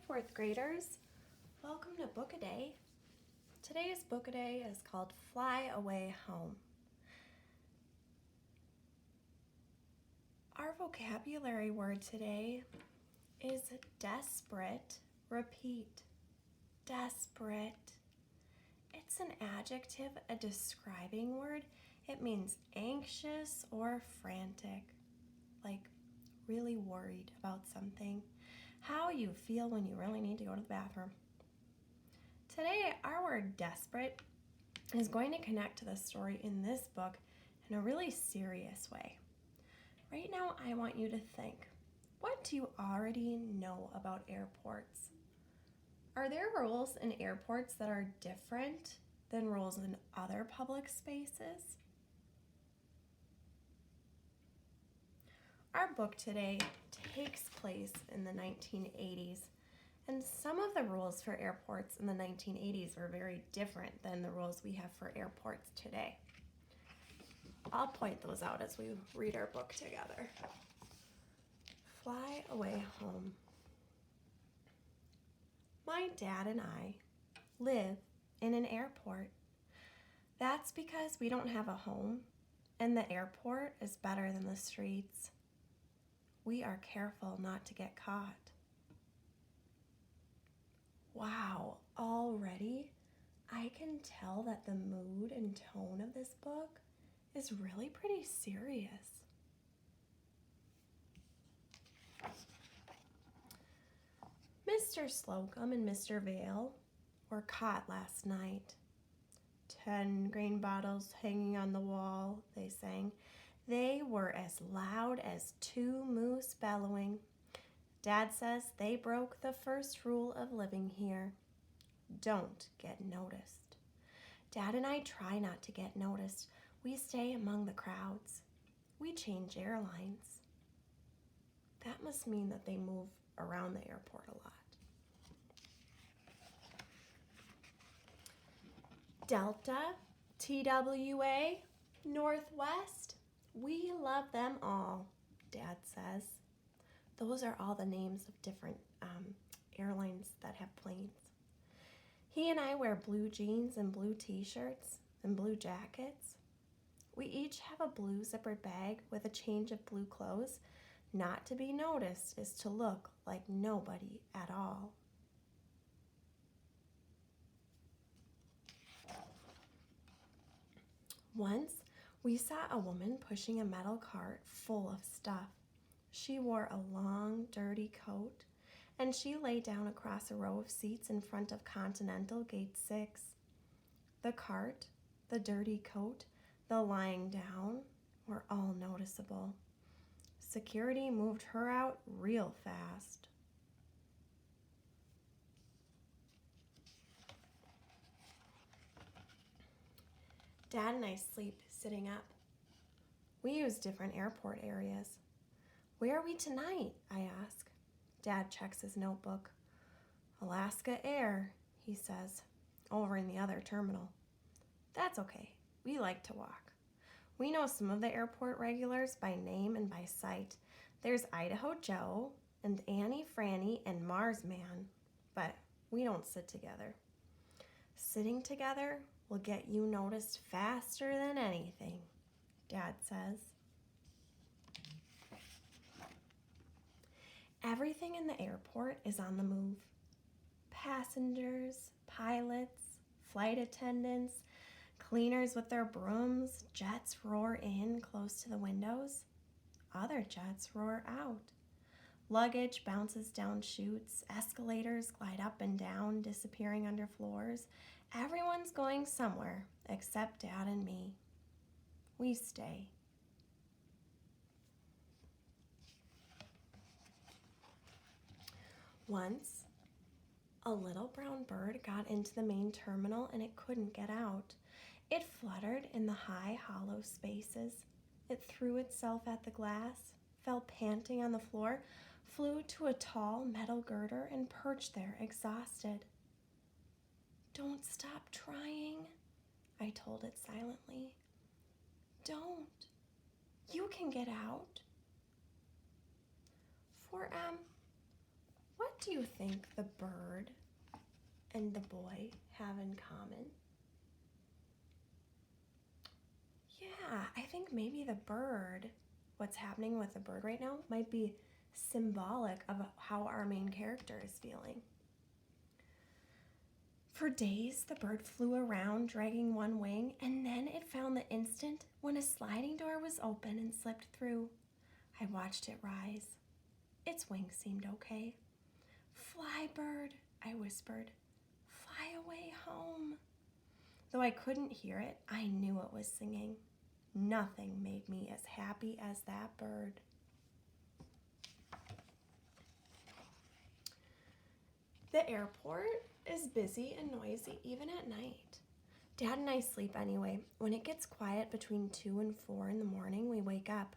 fourth graders. Welcome to Book a Day. Today's Book a Day is called Fly Away Home. Our vocabulary word today is desperate. Repeat. Desperate. It's an adjective, a describing word. It means anxious or frantic, like really worried about something. How you feel when you really need to go to the bathroom. Today, our word desperate is going to connect to the story in this book in a really serious way. Right now, I want you to think, what do you already know about airports? Are there rules in airports that are different than rules in other public spaces? Our book today takes place in the 1980s, and some of the rules for airports in the 1980s were very different than the rules we have for airports today. I'll point those out as we read our book together. Fly away home. My dad and I live in an airport. That's because we don't have a home, and the airport is better than the streets. We are careful not to get caught. Wow, already I can tell that the mood and tone of this book is really pretty serious. Mr. Slocum and Mr. Vale were caught last night. 10 grain bottles hanging on the wall, they sang. They were as loud as 2 moose bellowing. Dad says they broke the first rule of living here. Don't get noticed. Dad and I try not to get noticed. We stay among the crowds. We change airlines. That must mean that they move around the airport a lot. Delta, TWA, Northwest. We love them all, Dad says. Those are all the names of different airlines that have planes. He and I wear blue jeans and blue t-shirts and blue jackets. We each have a blue zippered bag with a change of blue clothes. Not to be noticed is to look like nobody at all. Once, we saw a woman pushing a metal cart full of stuff. She wore a long, dirty coat, and she lay down across a row of seats in front of Continental Gate 6. The cart, the dirty coat, the lying down were all noticeable. Security moved her out real fast. Dad and I sleep sitting up. We use different airport areas. Where are we tonight? I ask. Dad checks his notebook. Alaska Air, he says, over in the other terminal. That's okay. We like to walk. We know some of the airport regulars by name and by sight. There's Idaho Joe and Annie Franny and Mars Man, but we don't sit together. Sitting together will get you noticed faster than anything, Dad says. Everything in the airport is on the move. Passengers, pilots, flight attendants, cleaners with their brooms, jets roar in close to the windows. Other jets roar out. Luggage bounces down chutes, escalators glide up and down, disappearing under floors. Everyone's going somewhere except Dad and me. We stay. Once, a little brown bird got into the main terminal and it couldn't get out. It fluttered in the high, hollow spaces. It threw itself at the glass, fell panting on the floor, flew to a tall metal girder and perched there, exhausted. Don't stop trying, I told it silently. Don't. You can get out. For, what do you think the bird and the boy have in common? Yeah, I think maybe the bird, what's happening with the bird right now, might be symbolic of how our main character is feeling. For days, the bird flew around, dragging one wing, and then it found the instant when a sliding door was open and slipped through. I watched it rise. Its wings seemed okay. "Fly, bird," I whispered. "Fly away home." Though I couldn't hear it, I knew it was singing. Nothing made me as happy as that bird. The airport is busy and noisy even at night. Dad and I sleep anyway. When it gets quiet between 2 and 4 in the morning, we wake up.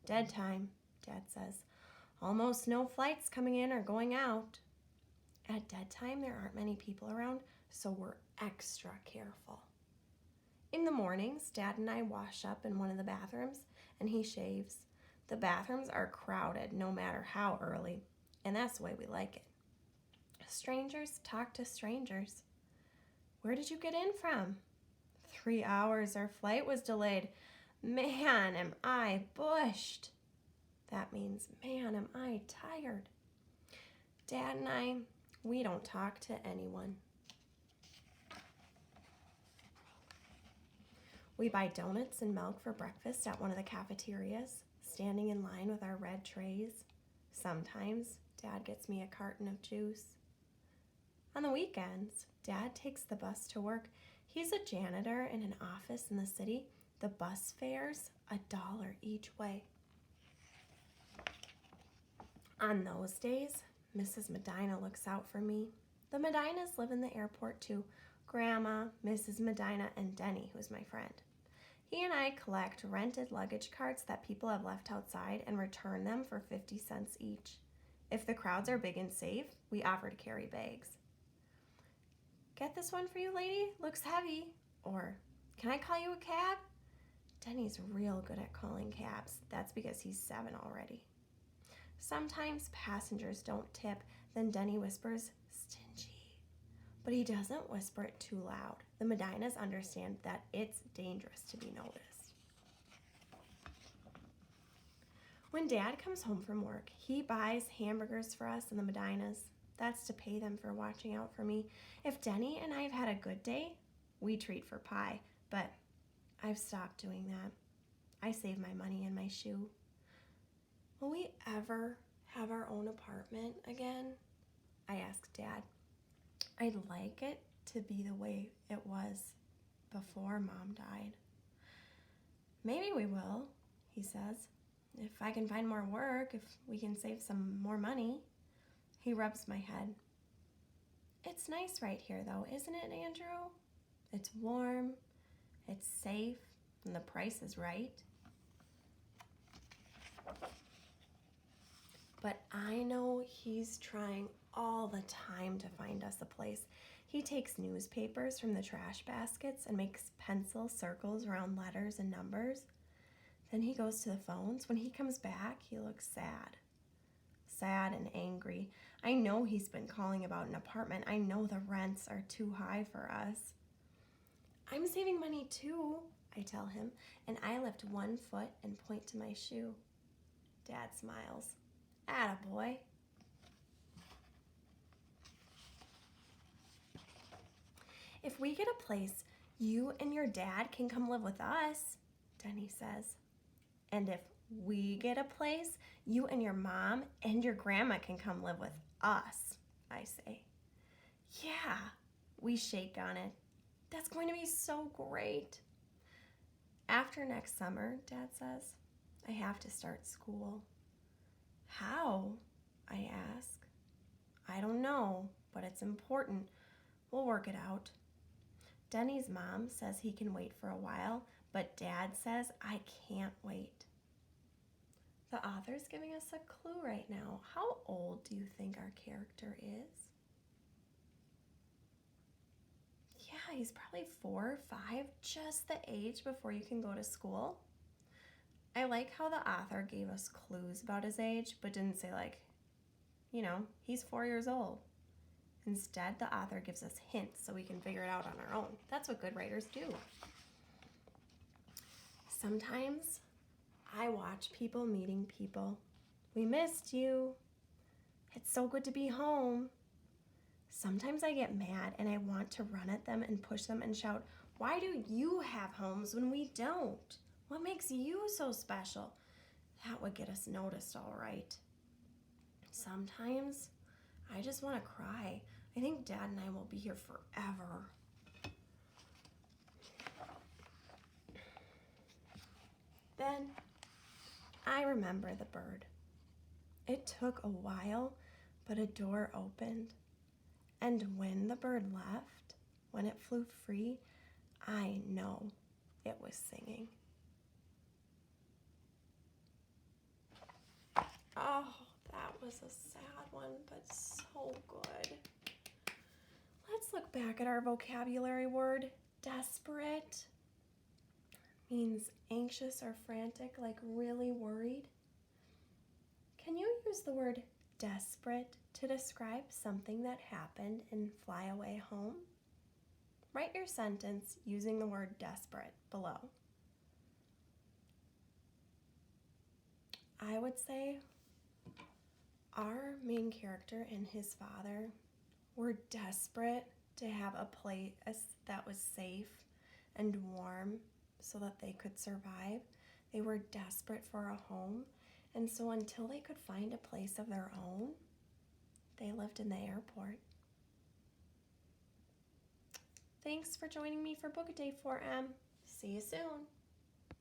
"Dead time," Dad says. "Almost no flights coming in or going out." At dead time, there aren't many people around, so we're extra careful. In the mornings, Dad and I wash up in one of the bathrooms, and he shaves. The bathrooms are crowded no matter how early, and that's the way we like it. Strangers talk to strangers. "Where did you get in from?" 3 hours. Our flight was delayed. "Man, am I bushed." That means, "Man, am I tired." Dad and we don't talk to anyone. We buy donuts and milk for breakfast at one of the cafeterias, standing in line with our red trays. Sometimes Dad gets me a carton of juice. On the weekends, Dad takes the bus to work. He's a janitor in an office in the city. The bus fare's $1 each way. On those days, Mrs. Medina looks out for me. The Medinas live in the airport too. Grandma, Mrs. Medina, and Denny, who's my friend. He and I collect rented luggage carts that people have left outside and return them for 50 cents each. If the crowds are big and safe, we offer to carry bags. "Get this one for you, lady? Looks heavy." Or, "Can I call you a cab?" Denny's real good at calling cabs. That's because he's 7 already. Sometimes passengers don't tip. Then Denny whispers, "Stingy." But he doesn't whisper it too loud. The Medinas understand that it's dangerous to be noticed. When Dad comes home from work, he buys hamburgers for us and the Medinas. That's to pay them for watching out for me. If Denny and I have had a good day, we treat for pie, but I've stopped doing that. I save my money in my shoe. Will we ever have our own apartment again? I asked Dad. I'd like it to be the way it was before Mom died. Maybe we will, he says. If I can find more work, if we can save some more money. He rubs my head. It's nice right here though, isn't it, Andrew? It's warm, it's safe, and the price is right. But I know he's trying all the time to find us a place. He takes newspapers from the trash baskets and makes pencil circles around letters and numbers. Then he goes to the phones. When he comes back, he looks sad. Sad and angry. I know he's been calling about an apartment. I know the rents are too high for us. I'm saving money too, I tell him, and I lift one foot and point to my shoe. Dad smiles. Attaboy. If we get a place, you and your dad can come live with us, Denny says. And if we get a place, you and your mom and your grandma can come live with us, I say. Yeah, we shake on it. That's going to be so great. After next summer, Dad says, I have to start school. How? I ask. I don't know, but it's important. We'll work it out. Denny's mom says he can wait for a while, but Dad says I can't wait. The author's giving us a clue right now. How old do you think our character is? Yeah, he's probably 4 or 5, just the age before you can go to school. I like how the author gave us clues about his age, but didn't say he's 4 years old. Instead, the author gives us hints so we can figure it out on our own. That's what good writers do. Sometimes I watch people meeting people. We missed you. It's so good to be home. Sometimes I get mad and I want to run at them and push them and shout, why do you have homes when we don't? What makes you so special? That would get us noticed, all right. Sometimes I just want to cry. I think Dad and I will be here forever. Then I remember the bird. It took a while, but a door opened. And when the bird left, when it flew free, I know it was singing. Oh, that was a sad one, but so good. Let's look back at our vocabulary word. Desperate means anxious or frantic, like really worried. Can you use the word desperate to describe something that happened in Fly Away Home? Write your sentence using the word desperate below. I would say our main character and his father were desperate to have a place that was safe and warm so that they could survive. They were desperate for a home, and so until they could find a place of their own, they lived in the airport. Thanks for joining me for Book a Day 4M. See you soon.